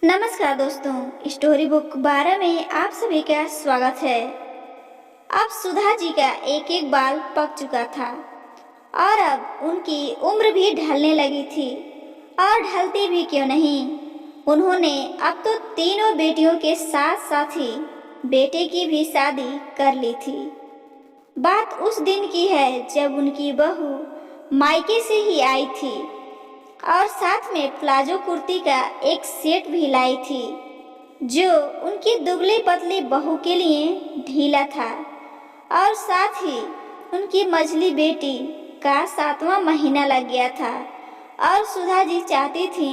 नमस्कार दोस्तों, story book 12 में आप सभी का स्वागत है। अब सुधा जी का एक एक बाल पक चुका था और अब उनकी उम्र भी ढलने लगी थी। और ढलती भी क्यों नहीं, उन्होंने अब तो तीनों बेटियों के साथ साथ ही बेटे की भी शादी कर ली थी। बात उस दिन की है जब उनकी बहू मायके से ही आई थी और साथ में प्लाजो कुर्ती का एक सेट भी लाई थी जो उनकी दुबली पतली बहू के लिए ढीला था। और साथ ही उनकी मझली बेटी का 7वां महीना लग गया था और सुधा जी चाहती थी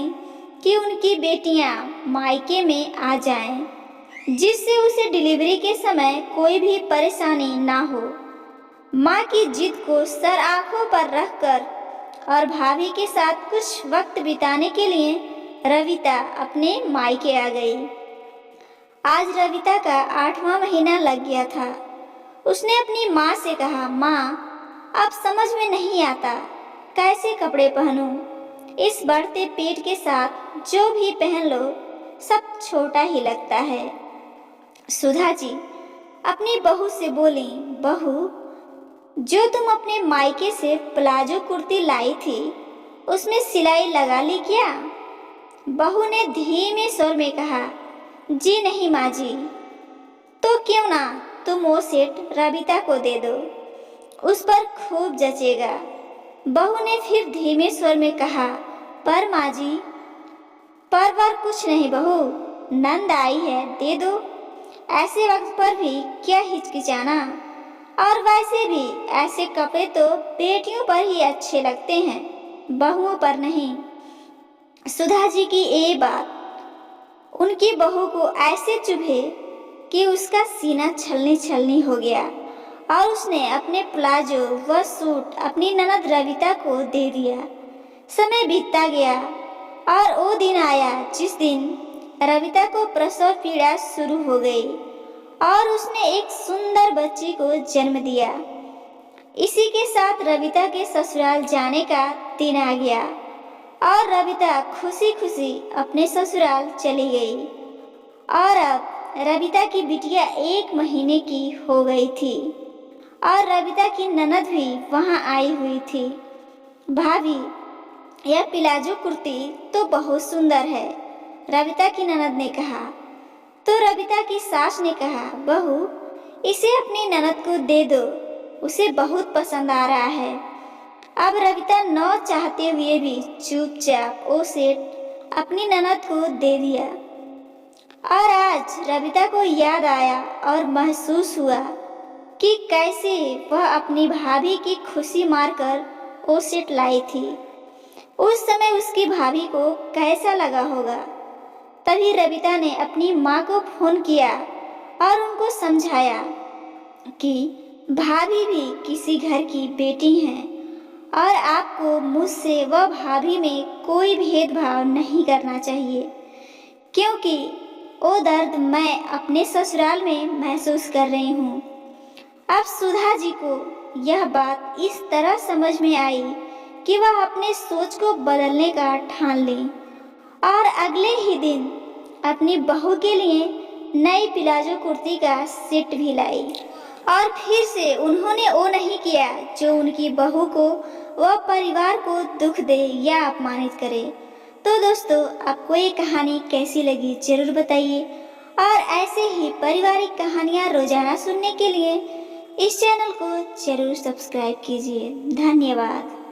कि उनकी बेटियां मायके में आ जाएं, जिससे उसे डिलीवरी के समय कोई भी परेशानी ना हो। माँ की जिद को सर आंखों पर रखकर और भाभी के साथ कुछ वक्त बिताने के लिए रविता अपने मायके आ गई। आज रविता का 8वां महीना लग गया था। उसने अपनी माँ से कहा, माँ अब समझ में नहीं आता कैसे कपड़े पहनूं। इस बढ़ते पेट के साथ जो भी पहन लो सब छोटा ही लगता है। सुधा जी अपनी बहू से बोली, बहू जो तुम अपने मायके से प्लाजो कुर्ती लाई थी उसमें सिलाई लगा ली क्या? बहू ने धीमे स्वर में कहा, जी नहीं माँ जी। तो क्यों ना तुम वो सेट रविता को दे दो, उस पर खूब जचेगा। बहू ने फिर धीमे स्वर में कहा, पर माँ जी, पर कुछ नहीं बहू, नंद आई है, दे दो। ऐसे वक्त पर भी क्या हिचकिचाना, और वैसे भी ऐसे कपड़े तो बेटियों पर ही अच्छे लगते हैं, बहुओं पर नहीं। सुधा जी की ये बात उनकी बहू को ऐसे चुभे कि उसका सीना छलनी छलनी हो गया और उसने अपने प्लाजो व सूट अपनी ननद रविता को दे दिया। समय बीतता गया और वो दिन आया जिस दिन रविता को प्रसव पीड़ा शुरू हो गई और उसने एक सुंदर बच्ची को जन्म दिया। इसी के साथ रविता के ससुराल जाने का दिन आ गया और रविता खुशी खुशी अपने ससुराल चली गई। और अब रविता की बिटिया 1 महीने की हो गई थी और रविता की ननद भी वहां आई हुई थी। भाभी, यह प्लाजो कुर्ती तो बहुत सुंदर है, रविता की ननद ने कहा। तो रविता की सास ने कहा, बहू इसे अपनी ननद को दे दो, उसे बहुत पसंद आ रहा है। अब रविता न चाहते हुए भी चुपचाप वो सेट अपनी ननद को दे दिया। और आज रविता को याद आया और महसूस हुआ कि कैसे वह अपनी भाभी की खुशी मारकर वो सेट लाई थी। उस समय उसकी भाभी को कैसा लगा होगा। तभी रविता ने अपनी माँ को फोन किया और उनको समझाया कि भाभी भी किसी घर की बेटी हैं और आपको मुझसे व भाभी में कोई भेदभाव नहीं करना चाहिए, क्योंकि वो दर्द मैं अपने ससुराल में महसूस कर रही हूँ। अब सुधा जी को यह बात इस तरह समझ में आई कि वह अपने सोच को बदलने का ठान लें और अगले ही दिन अपनी बहू के लिए नई प्लाजो कुर्ती का सेट भी लाई। और फिर से उन्होंने वो नहीं किया जो उनकी बहू को व परिवार को दुख दे या अपमानित करे। तो दोस्तों, आपको ये कहानी कैसी लगी जरूर बताइए और ऐसे ही पारिवारिक कहानियाँ रोजाना सुनने के लिए इस चैनल को जरूर सब्सक्राइब कीजिए। धन्यवाद।